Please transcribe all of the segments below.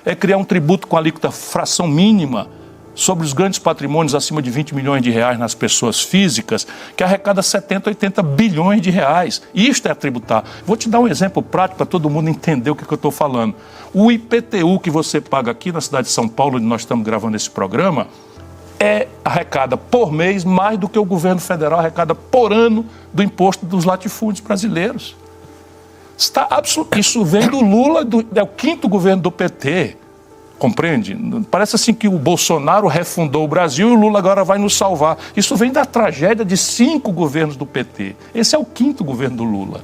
é criar um tributo com alíquota fração mínima sobre os grandes patrimônios acima de 20 milhões de reais nas pessoas físicas, que arrecada 70, 80 bilhões de reais. Isto é tributar. Vou te dar um exemplo prático para todo mundo entender o que eu estou falando. O IPTU que você paga aqui na cidade de São Paulo, onde nós estamos gravando esse programa, arrecada por mês mais do que o governo federal arrecada por ano do imposto dos latifúndios brasileiros. Isso vem do Lula, é o 5º governo do PT. Compreende? Parece assim que o Bolsonaro refundou o Brasil e o Lula agora vai nos salvar. Isso vem da tragédia de 5 governos do PT. Esse é o 5º governo do Lula.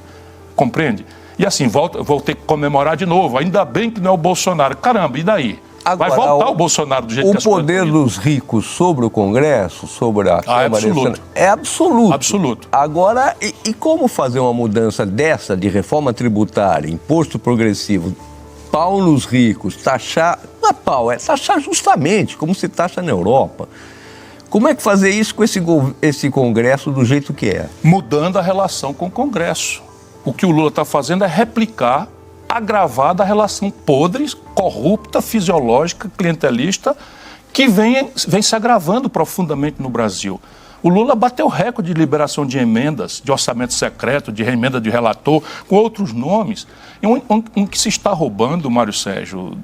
Compreende? E assim, vou ter que comemorar de novo. Ainda bem que não é o Bolsonaro. Caramba, e daí? Agora, vai voltar o Bolsonaro do jeito que as coisas... O poder dos ricos sobre o Congresso, sobre a Câmara... É absoluto. É absoluto. Absoluto. Agora, e como fazer uma mudança dessa de reforma tributária, imposto progressivo, pau nos ricos, taxar... Não é pau, é taxar justamente, como se taxa na Europa. Como é que fazer isso com esse Congresso do jeito que é? Mudando a relação com o Congresso. O que o Lula está fazendo é replicar, agravada a relação podre, corrupta, fisiológica, clientelista, que vem se agravando profundamente no Brasil. O Lula bateu recorde de liberação de emendas, de orçamento secreto, de emenda de relator, com outros nomes. E um que se está roubando, Mário Sérgio,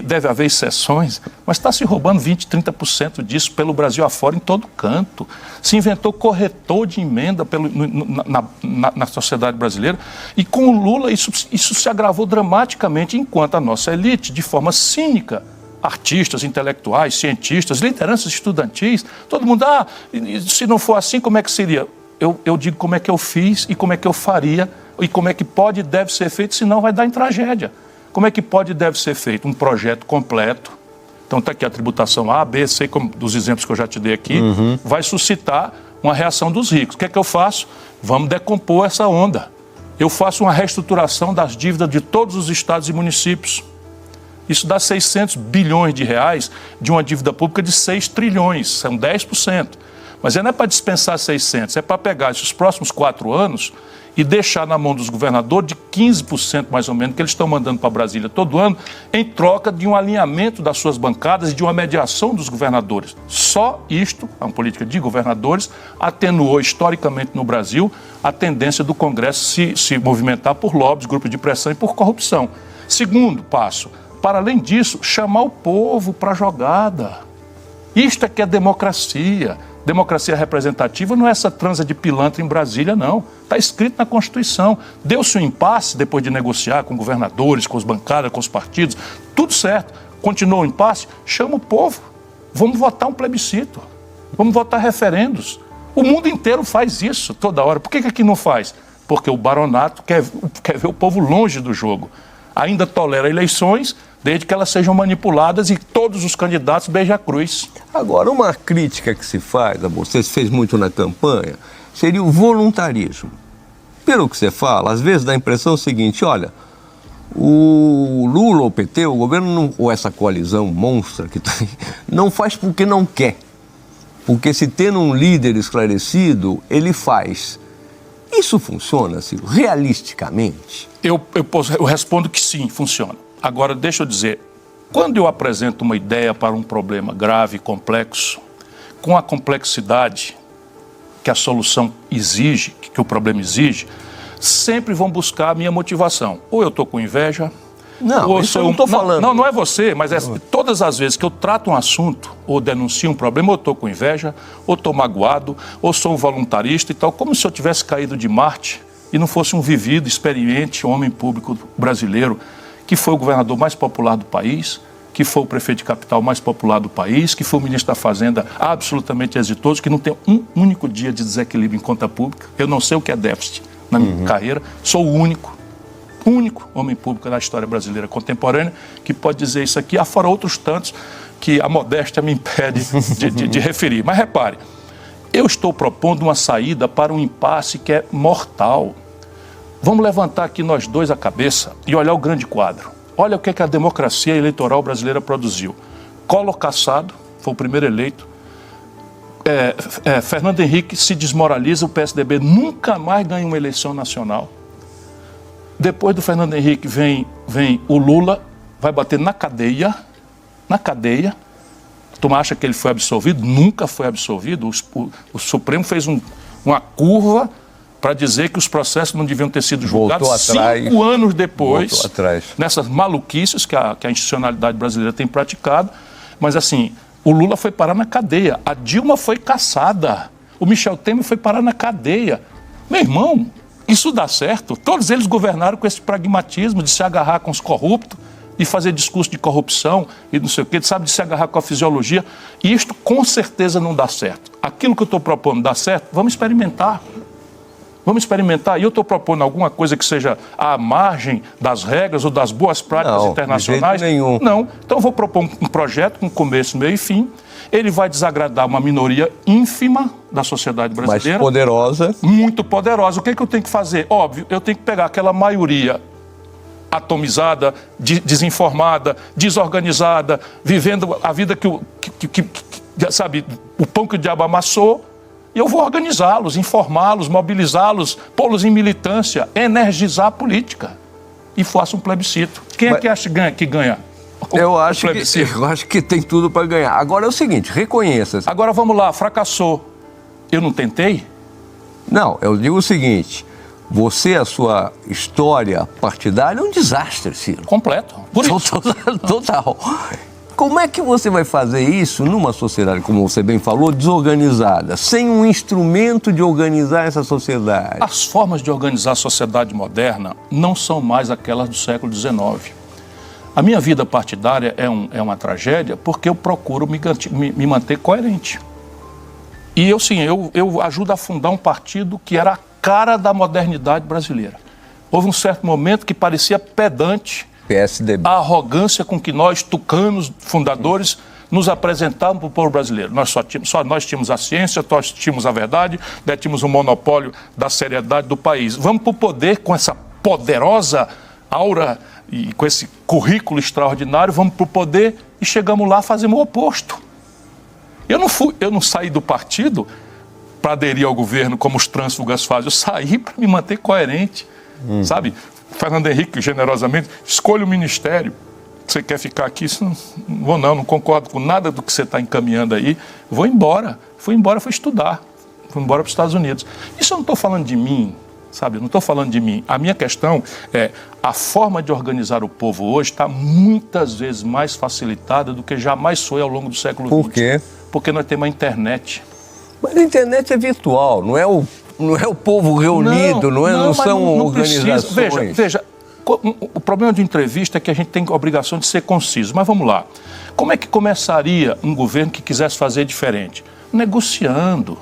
deve haver exceções, mas está se roubando 20%, 30% disso pelo Brasil afora, em todo canto. Se inventou corretor de emenda na sociedade brasileira. E com o Lula isso se agravou dramaticamente, enquanto a nossa elite, de forma cínica, artistas, intelectuais, cientistas, lideranças estudantis, todo mundo, se não for assim, como é que seria? Eu digo como é que eu fiz e como é que eu faria e como é que pode e deve ser feito, senão vai dar em tragédia. Como é que pode e deve ser feito? Um projeto completo. Então está aqui a tributação A, B, C, como dos exemplos que eu já te dei aqui, vai suscitar uma reação dos ricos. O que é que eu faço? Vamos decompor essa onda. Eu faço uma reestruturação das dívidas de todos os estados e municípios. Isso dá 600 bilhões de reais de uma dívida pública de 6 trilhões, são 10%. Mas não é para dispensar 600, é para pegar esses próximos 4 anos e deixar na mão dos governadores de 15% mais ou menos, que eles estão mandando para Brasília todo ano, em troca de um alinhamento das suas bancadas e de uma mediação dos governadores. Só isto, a política de governadores, atenuou historicamente no Brasil a tendência do Congresso se movimentar por lobbies, grupos de pressão e por corrupção. Segundo passo, para além disso, chamar o povo para a jogada. Isto é que é democracia. Democracia representativa não é essa transa de pilantra em Brasília, não. Está escrito na Constituição. Deu-se um impasse depois de negociar com governadores, com as bancadas, com os partidos. Tudo certo. Continuou o impasse? Chama o povo. Vamos votar um plebiscito. Vamos votar referendos. O mundo inteiro faz isso toda hora. Por que aqui não faz? Porque o baronato quer ver o povo longe do jogo. Ainda tolera eleições, desde que elas sejam manipuladas e todos os candidatos beijam a cruz. Agora, uma crítica que se faz, você fez muito na campanha, seria o voluntarismo. Pelo que você fala, às vezes dá a impressão seguinte, olha, o Lula, o PT, o governo, ou essa coalizão monstra que tem, não faz porque não quer. Porque se tendo um líder esclarecido, ele faz. Isso funciona, Ciro, realisticamente? Eu respondo que sim, funciona. Agora, deixa eu dizer, quando eu apresento uma ideia para um problema grave e complexo, com a complexidade que a solução exige, que o problema exige, sempre vão buscar a minha motivação. Ou eu estou com inveja... Não, isso eu não estou falando. Não é você, mas todas as vezes que eu trato um assunto ou denuncio um problema, ou estou com inveja, ou estou magoado, ou sou um voluntarista e tal, como se eu tivesse caído de Marte e não fosse um vivido, experiente homem público brasileiro, que foi o governador mais popular do país, que foi o prefeito de capital mais popular do país, que foi o ministro da Fazenda absolutamente exitoso, que não tem um único dia de desequilíbrio em conta pública. Eu não sei o que é déficit na minha carreira, sou o único homem público da história brasileira contemporânea que pode dizer isso aqui, afora outros tantos que a modéstia me impede de referir. Mas repare, eu estou propondo uma saída para um impasse que é mortal. Vamos levantar aqui nós dois a cabeça e olhar o grande quadro. Olha o que a democracia eleitoral brasileira produziu. Collor cassado, foi o primeiro eleito. Fernando Henrique se desmoraliza, o PSDB nunca mais ganha uma eleição nacional. Depois do Fernando Henrique vem o Lula, vai bater na cadeia. Na cadeia. Tu acha que ele foi absolvido? Nunca foi absolvido. O Supremo fez uma curva para dizer que os processos não deviam ter sido julgados. Voltou atrás, 5 anos depois, nessas maluquices que a institucionalidade brasileira tem praticado. Mas assim, o Lula foi parar na cadeia, a Dilma foi caçada, o Michel Temer foi parar na cadeia. Meu irmão, isso dá certo? Todos eles governaram com esse pragmatismo de se agarrar com os corruptos, de fazer discurso de corrupção e não sei o quê, sabe, de se agarrar com a fisiologia. E isto com certeza não dá certo. Aquilo que eu estou propondo dá certo? Vamos experimentar. Vamos experimentar. E eu estou propondo alguma coisa que seja à margem das regras ou das boas práticas internacionais? De jeito nenhum. Não. Então eu vou propor um projeto com começo, meio e fim. Ele vai desagradar uma minoria ínfima da sociedade brasileira. Mas poderosa. Muito poderosa. O que eu tenho que fazer? Óbvio, eu tenho que pegar aquela maioria atomizada, desinformada, desorganizada, vivendo a vida sabe, o pão que o diabo amassou, e eu vou organizá-los, informá-los, mobilizá-los, pô-los em militância, energizar a política. E faço um plebiscito. Quem é que acha que ganha? Eu acho que tem tudo para ganhar. Agora é o seguinte, reconheça. Agora vamos lá, fracassou. Eu não tentei? Não, eu digo o seguinte, a sua história partidária é um desastre, Ciro. Completo. Total. Como é que você vai fazer isso numa sociedade, como você bem falou, desorganizada, sem um instrumento de organizar essa sociedade? As formas de organizar a sociedade moderna não são mais aquelas do século XIX. A minha vida partidária é uma tragédia porque eu procuro me manter coerente. E eu ajudo a fundar um partido que era a cara da modernidade brasileira. Houve um certo momento que parecia pedante PSDB. A arrogância com que nós, tucanos, fundadores, nos apresentávamos para o povo brasileiro. Nós tínhamos a ciência, nós tínhamos a verdade, tínhamos o monopólio da seriedade do país. Vamos para o poder com essa poderosa aura e com esse currículo extraordinário, vamos para o poder e chegamos lá, fazemos o oposto. Eu não saí do partido para aderir ao governo como os trânsfugas fazem, eu saí para me manter coerente, sabe? Fernando Henrique, generosamente, escolha o ministério. Você quer ficar aqui? Não concordo com nada do que você está encaminhando aí. Vou embora. Fui estudar. Fui embora para os Estados Unidos. Isso eu não estou falando de mim, sabe? Eu não estou falando de mim. A minha questão é a forma de organizar o povo hoje está muitas vezes mais facilitada do que jamais foi ao longo do século XX. Por quê? Porque nós temos a internet. Mas a internet é virtual, não é o povo reunido, não são organizações. Veja, o problema de entrevista é que a gente tem a obrigação de ser conciso. Mas vamos lá. Como é que começaria um governo que quisesse fazer diferente? Negociando.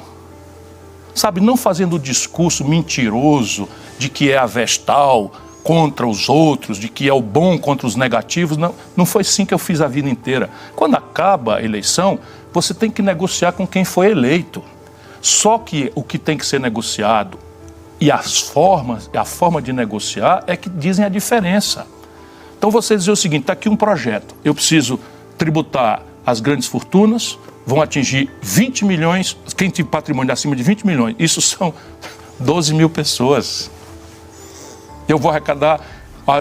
Sabe, não fazendo o discurso mentiroso de que é a Vestal contra os outros, de que é o bom contra os negativos. Não foi assim que eu fiz a vida inteira. Quando acaba a eleição, você tem que negociar com quem foi eleito. Só que o que tem que ser negociado e a forma de negociar é que dizem a diferença. Então você dizer o seguinte, está aqui um projeto, eu preciso tributar as grandes fortunas, vão atingir 20 milhões, quem tem patrimônio acima de 20 milhões, isso são 12 mil pessoas. Eu vou arrecadar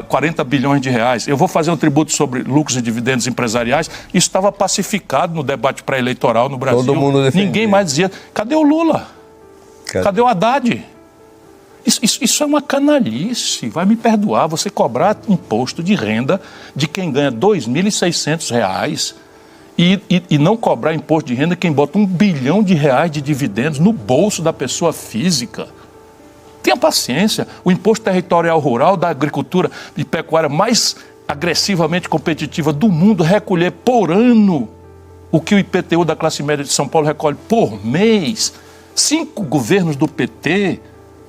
40 bilhões de reais. Eu vou fazer um tributo sobre lucros e dividendos empresariais. Isso estava pacificado no debate pré-eleitoral no Brasil. Todo mundo defendia. Ninguém mais dizia, cadê o Lula? Cadê o Haddad? Isso é uma canalice. Vai me perdoar, você cobrar imposto de renda de quem ganha R$ 2.600 e não cobrar imposto de renda quem bota R$ 1 bilhão de dividendos no bolso da pessoa física. Tenha paciência. O imposto territorial rural da agricultura e pecuária mais agressivamente competitiva do mundo recolher por ano o que o IPTU da classe média de São Paulo recolhe por mês. 5 governos do PT,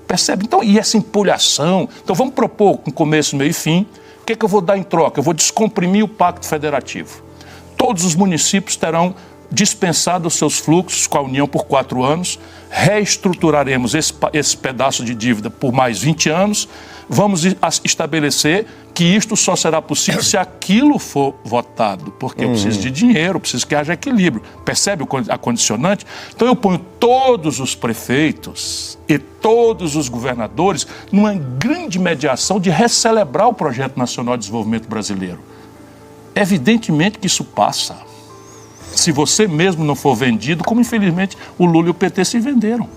percebe? Então, e essa empolhação. Então vamos propor com começo, meio e fim. O que eu vou dar em troca? Eu vou descomprimir o Pacto Federativo. Todos os municípios terão dispensado os seus fluxos com a União por 4 anos, reestruturaremos esse pedaço de dívida por mais 20 anos, vamos estabelecer que isto só será possível se aquilo for votado, porque eu preciso de dinheiro, preciso que haja equilíbrio. Percebe a condicionante? Então eu ponho todos os prefeitos e todos os governadores numa grande mediação de recelebrar o Projeto Nacional de Desenvolvimento Brasileiro. Evidentemente que isso passa. Se você mesmo não for vendido, como infelizmente o Lula e o PT se venderam.